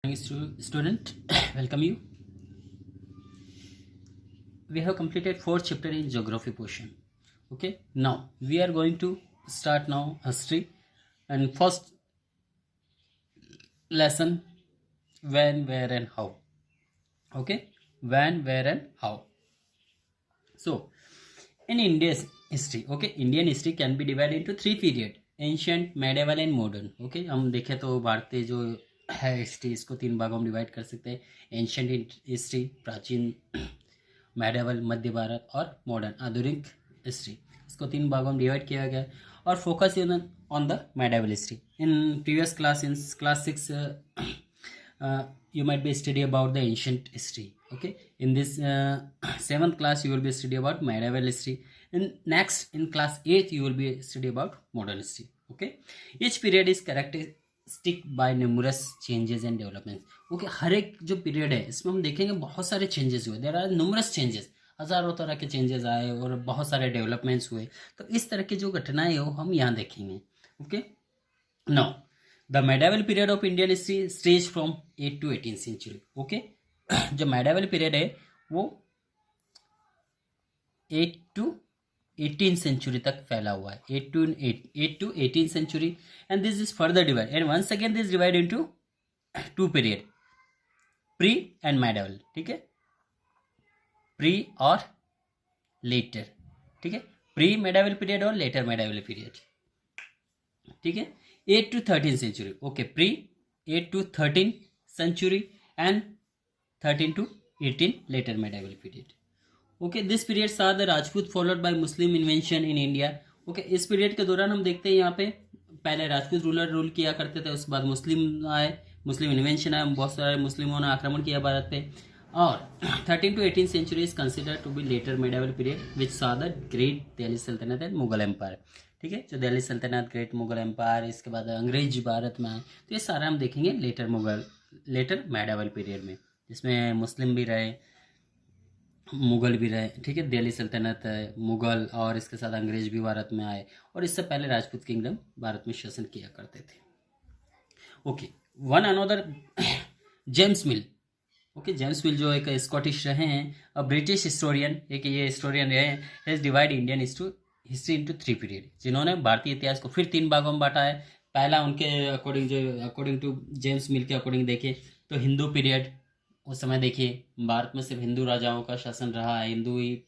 Student, welcome you. We have completed 4th chapter in geography portion. Okay, now we are going to start now history and first lesson when, where and how. Okay, when, where and how. So in India's history, okay, Indian history can be divided into 3 period: ancient, medieval and modern. Okay, हम देखें तो भारतीय जो है history इसको 3 भागों में divide कर सकते हैं: एंशियंट हिस्ट्री प्राचीन, मेडिवल मध्य भारत और मॉडर्न आधुनिक हिस्ट्री। इसको 3 भागों में डिवाइड किया गया है और focus on the medieval history. In previous class, in class 6 you might be study about the ancient history. Okay, in this 7th class you will be study about medieval history. In class 8 you will be study about modern history. Okay, each period is characteristic by numerous changes and developments. Okay, हर एक जो period है इसमें हम देखेंगे बहुत सारे changes हुए। There are numerous changes, हजारों तरह के चेंजेस आए और बहुत सारे डेवलपमेंट्स हुए। तो इस तरह की जो घटनाएं हो हम यहाँ देखेंगे। Okay, now the medieval period of Indian history stage from 8 to 18th century. Okay, जो मेडिवल पीरियड है वो 8 to 18th सेंचुरी तक फैला हुआ है। 8 to 18th century, and this is further divide, and once again this divide into 2 period, pre and medieval. ठीक है, pre और लेटर। ठीक है, प्री मेडिवल पीरियड और लेटर मेडिवल पीरियड। ठीक है, 8 to 13th century. Okay, pre 8 to 13th century and 13 to 18 later medieval period. Okay, this period saw the Rajput followed by Muslim invention in India. Okay, इस period के दौरान हम देखते हैं यहाँ पे पहले राजपूत रूलर रूल किया करते थे, उसके बाद मुस्लिम आए, मुस्लिम इन्वेंशन आया, बहुत सारे मुस्लिमों ने आक्रमण किया भारत पे। और 13 to 18th century is considered to be later medieval period which saw the great Delhi Sultanate and Mughal Empire. ठीक है, जो दिल्ली सल्तनत, ग्रेट मुगल एम्पायर, इसके बाद अंग्रेज भारत में आए। तो ये सारा हम देखेंगे लेटर मेडिवल पीरियड में, जिसमें मुस्लिम भी रहे, मुगल भी रहे। ठीक है, दिल्ली सल्तनत, मुगल और इसके साथ अंग्रेज भी भारत में आए, और इससे पहले राजपूत किंगडम भारत में शासन किया करते थे। ओके, वन अनदर जेम्स मिल। ओके, जेम्स मिल जो एक स्कॉटिश रहे हैं, अ ब्रिटिश हिस्टोरियन, एक ये हिस्टोरियन रहे हैं, has divide Indian history into 3 period, जिन्होंने भारतीय इतिहास को फिर 3 भागों में बांटा है। पहला उनके अकॉर्डिंग टू जेम्स मिल के अकॉर्डिंग देखें तो हिंदू पीरियड, उस समय देखिए भारत में सिर्फ हिंदू राजाओं का शासन रहा है, हिंदू ही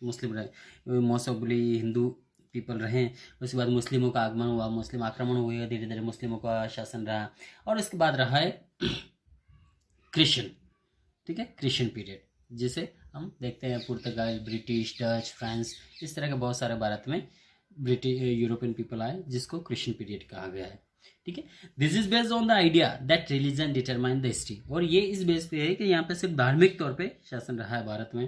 मुस्लिम रहे, मोस्टली हिंदू पीपल रहे। उसके बाद मुस्लिमों का आगमन हुआ, मुस्लिम आक्रमण हुए, धीरे धीरे मुस्लिमों का शासन रहा, और इसके बाद रहा है क्रिश्चियन। ठीक है, क्रिश्चियन पीरियड, जिसे हम देखते हैं पुर्तगाल, ब्रिटिश, डच, फ्रांस, इस तरह के बहुत सारे भारत में ब्रिटिश यूरोपियन पीपल आए, जिसको क्रिश्चियन पीरियड कहा गया है। ठीक है, this is based on the idea that religion determine the history, और ये इस बेस पे है कि यहाँ पे सिर्फ धार्मिक तौर पे शासन रहा है भारत में।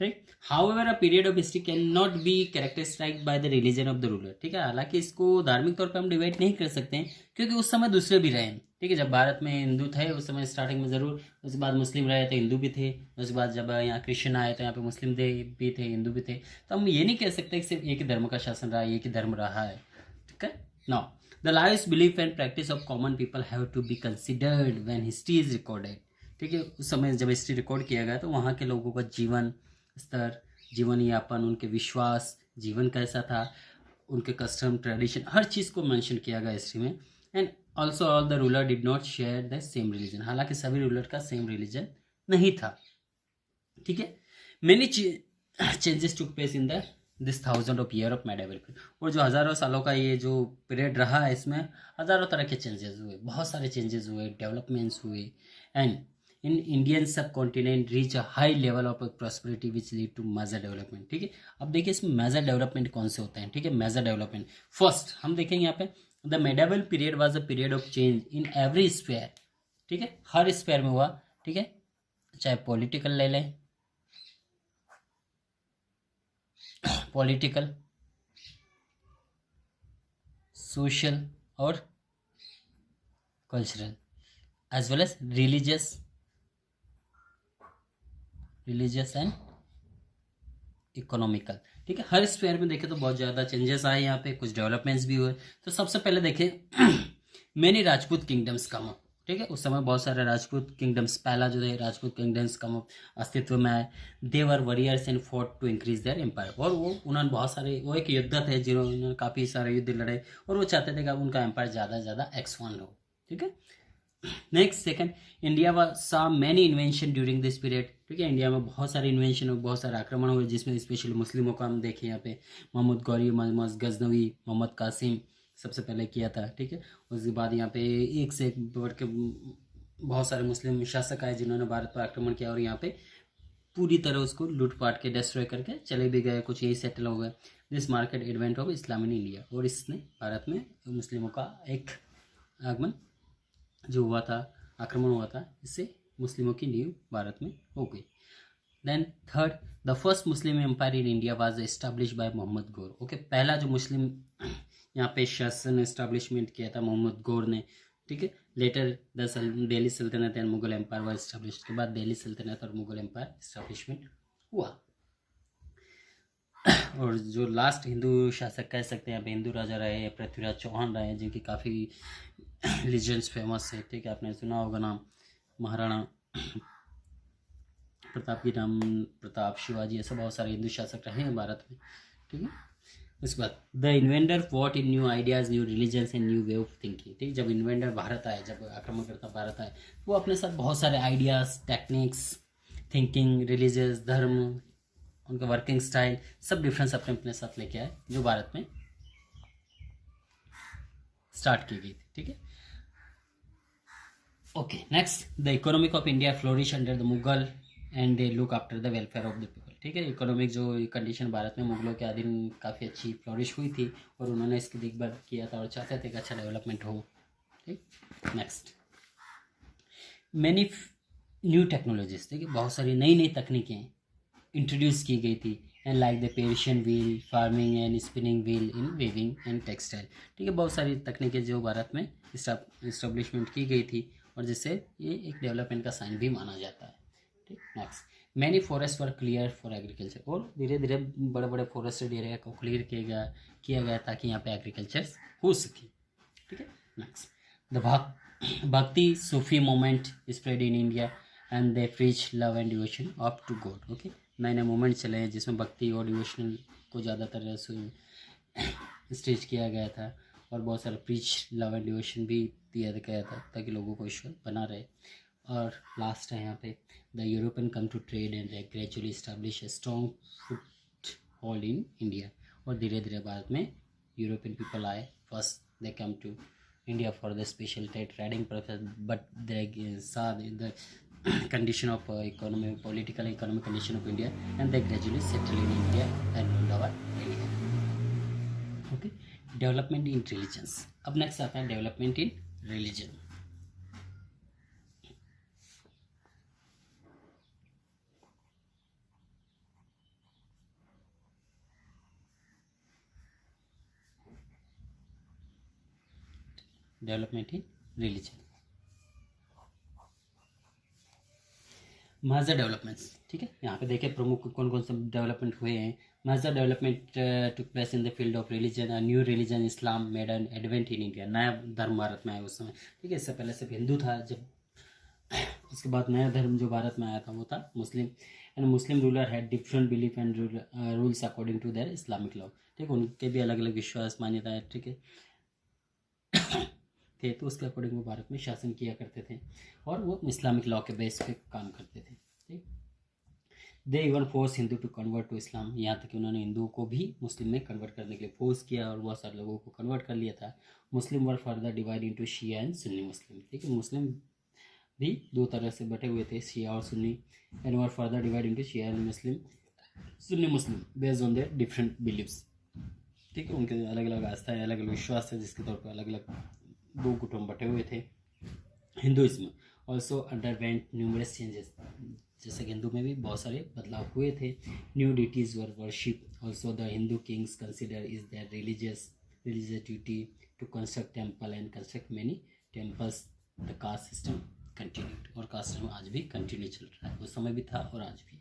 ठीक, however a period of history cannot be characterised by the religion of the ruler. ठीक है, हालांकि इसको धार्मिक तौर पे हम डिवाइड नहीं कर सकते हैं, क्योंकि उस समय दूसरे भी रहे हैं। ठीक है, जब भारत में हिंदू थे उस समय स्टार्टिंग में ज़रूर, उसके बाद मुस्लिम रहे तो हिंदू भी थे, उसके बाद जब यहाँ क्रिश्चियन आए तो यहाँ पे मुस्लिम भी थे, हिंदू भी थे। तो हम ये नहीं कह सकते कि सिर्फ एक ही धर्म का शासन रहा है, एक ही धर्म रहा है। ठीक है, now the lives, belief and practice of common people have to be considered when history is recorded. ठीक है, उस समय जब हिस्ट्री रिकॉर्ड किया गया तो वहाँ के लोगों का जीवन स्तर, जीवन यापन, उनके विश्वास, जीवन कैसा था, उनके कस्टम, ट्रेडिशन, हर चीज़ को मेंशन किया गया हिस्ट्री में। And also all the ruler did not share the same religion, हालांकि सभी रूलर का सेम रिलीजन नहीं था। ठीक है, many changes took place in the this thousand of year of medieval period, और जो हज़ारों सालों का ये जो पीरियड रहा है इसमें हज़ारों तरह के चेंजेस हुए, बहुत सारे चेंजेस हुए, डेवलपमेंट्स हुए, and in Indian subcontinent reach a high level of prosperity which lead to major development. ठीक है, अब देखिए इसमें मेजर डेवलपमेंट कौन से होते हैं। ठीक है, मेजर डेवलपमेंट फर्स्ट हम देखेंगे यहाँ पे, the medieval period was a period of change in every sphere. ठीक है, हर स्फेयर में हुआ। ठीक है, चाहे पॉलिटिकल ले लें, पॉलिटिकल, सोशल और cultural, as well as religious and economical. ठीक है, हर स्फेयर में देखें तो बहुत ज़्यादा चेंजेस आए, यहाँ पे कुछ डेवलपमेंट्स भी हुए। तो सबसे पहले देखें मैनी राजपूत किंगडम्स कम। ठीक है। उस समय बहुत सारे राजपूत किंगडम्स, पहला जो है राजपूत किंगडम्स का अस्तित्व में आए। They were warriors and fought to increase their empire, और वो उन्होंने बहुत सारे, वो एक योद्धा थे जिन्होंने काफ़ी सारे युद्ध लड़े और वो चाहते थे कि उनका एम्पायर ज़्यादा से ज़्यादा एक्सपांड हो। ठीक है। नेक्स्ट सेकंड, इंडिया सा many invention during this period. ठीक है, इंडिया में बहुत सारे इन्वेंशन और बहुत सारे आक्रमण हुए, जिसमें स्पेशली मुस्लिमों का हम देखें यहाँ पे मोहम्मद गौरी, मोहम्मद गजनवी, मोहम्मद कासिम सबसे पहले किया था। ठीक है, उसके बाद यहाँ पे एक से एक बढ़ के बहुत सारे मुस्लिम शासक आए जिन्होंने भारत पर आक्रमण किया और यहाँ पे पूरी तरह उसको लूटपाट के डिस्ट्रॉय करके चले भी गए, कुछ यही सेटल हो गए। This market advent of Islam in India, और इसने भारत में मुस्लिमों का एक आगमन जो हुआ था, आक्रमण हुआ था, इससे मुस्लिमों की नींव भारत में हो गई। Then third, the first Muslim empire in India was establish by Mohammad Ghor. Okay, पहला जो मुस्लिम यहाँ पे शासन एस्टैब्लिशमेंट किया था मोहम्मद गौर ने। ठीक है, letter the Delhi sultanate and Mughal empire was establish, के बाद दिल्ली सल्तनत और मुगल एम्पायर एस्टैब्लिशमेंट हुआ। और जो लास्ट हिंदू शासक कह सकते हैं, यहाँ पे हिंदू राजा रहे पृथ्वीराज चौहान रहे, जिनकी काफ़ी लीजेंड्स फेमस है। ठीक है, आपने सुना होगा नाम, महाराणा प्रताप की नाम, प्रताप, शिवाजी, ऐसे बहुत सारे हिंदू शासक रहे हैं भारत में। ठीक है, उसके बाद the inventor what in new ideas, new religions and new way of thinking. ठीक, जब इन्वेंटर भारत आए, जब आक्रमणकर्ता भारत आए, वो अपने साथ बहुत सारे आइडियाज़, टेक्निक्स, थिंकिंग, रिलीजियस, धर्म, उनका वर्किंग स्टाइल, सब डिफरेंस अपने अपने साथ लेके आए, जो भारत में स्टार्ट की गई थी। ठीक है, okay. Next, the economic of India flourish under the Mughal and they look after the welfare of the people. ठीक है, इकोनॉमिक जो कंडीशन भारत में मुगलों के अधीन काफ़ी अच्छी फ्लोरिश हुई थी और उन्होंने इसकी देखभाल किया था और चाहते थे कि अच्छा डेवलपमेंट हो। ठीक, नेक्स्ट, मैनी न्यू टेक्नोलॉजीज, ठीक है, बहुत सारी नई नई तकनीकें इंट्रोड्यूस की गई थी, and like the Persian wheel, farming and spinning wheel in weaving and textile. ठीक है, बहुत सारी तकनीकें जो भारत में इस्टेब्लिशमेंट की गई थी और जिससे ये एक डेवलपमेंट का साइन भी माना जाता है। ठीक, next, many forest were clear for agriculture, और धीरे धीरे बड़े बड़े फॉरेस्टेड एरिया को क्लियर किया गया ताकि यहाँ पे एग्रीकल्चर हो सके। ठीक है, next, the Bhakti Sufi movement spread in India and they preach love and devotion up to God. Okay, नए नए मोमेंट चले हैं जिसमें भक्ति और डिवोशनल को ज़्यादातर स्टेज किया गया था और बहुत सारा प्रीच लव एंड डिवोशन भी दिया गया था ताकि लोगों को ईश्वर बना रहे। और लास्ट है यहाँ पे, the European come to trade and gradually establish a strong foothold in India, और धीरे धीरे भारत में यूरोपियन पीपल आए। First they come to India for the special trading purpose, but they saw the condition of political economic condition of India, and they gradually settled in India and ruled our India. Okay, development in religions. अब next आता है development in religion. Development in religion, major developments. ठीक है, यहाँ पे देखिए प्रमुख कौन कौन से डेवलपमेंट हुए हैं। Major development took place in the field of religion, new religion Islam made an advent in India. नया धर्म भारत में आया उस समय। ठीक है, इससे पहले सिर्फ हिंदू था, जब उसके बाद नया धर्म जो भारत में आया था वो था Muslim, and Muslim ruler had different belief and rules according to their Islamic law. ठीक है, उनके भी अलग अलग विश्वास, मान्यता है। ठीक है, थे, तो उसके अकॉर्डिंग वो भारत में शासन किया करते थे और वो इस्लामिक लॉ के बेस पे काम करते थे। ठीक, they even force Hindu to convert to Islam, यहाँ तक कि उन्होंने हिंदुओं को भी मुस्लिम में कन्वर्ट करने के लिए फोर्स किया और बहुत सारे लोगों को कन्वर्ट कर लिया था। Muslim were further divide into Shia and Sunni Muslim. ठीक है, मुस्लिम भी दो तरह से बटे हुए थे, शिया और सुन्नी, and were further divide into Shia and Muslim, Sunni Muslim based on their different believes. ठीक है, उनके अलग अलग आस्थाएं, अलग अलग विश्वास थे, जिसके तौर पर अलग अलग दो गुटों बटे हुए थे। Hinduism also underwent numerous changes, जैसे कि हिंदू में भी बहुत सारे बदलाव हुए थे। New deities were worship, also the Hindu kings consider is their religious duty to construct temple and construct many temples. The caste system continued, और कास्ट सिस्टम आज भी कंटिन्यू चल रहा है, उस समय भी था और आज भी।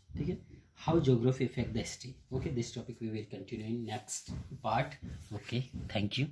ठीक है, how geography effect the history. Okay, this topic we will continue in next part. Okay, thank you.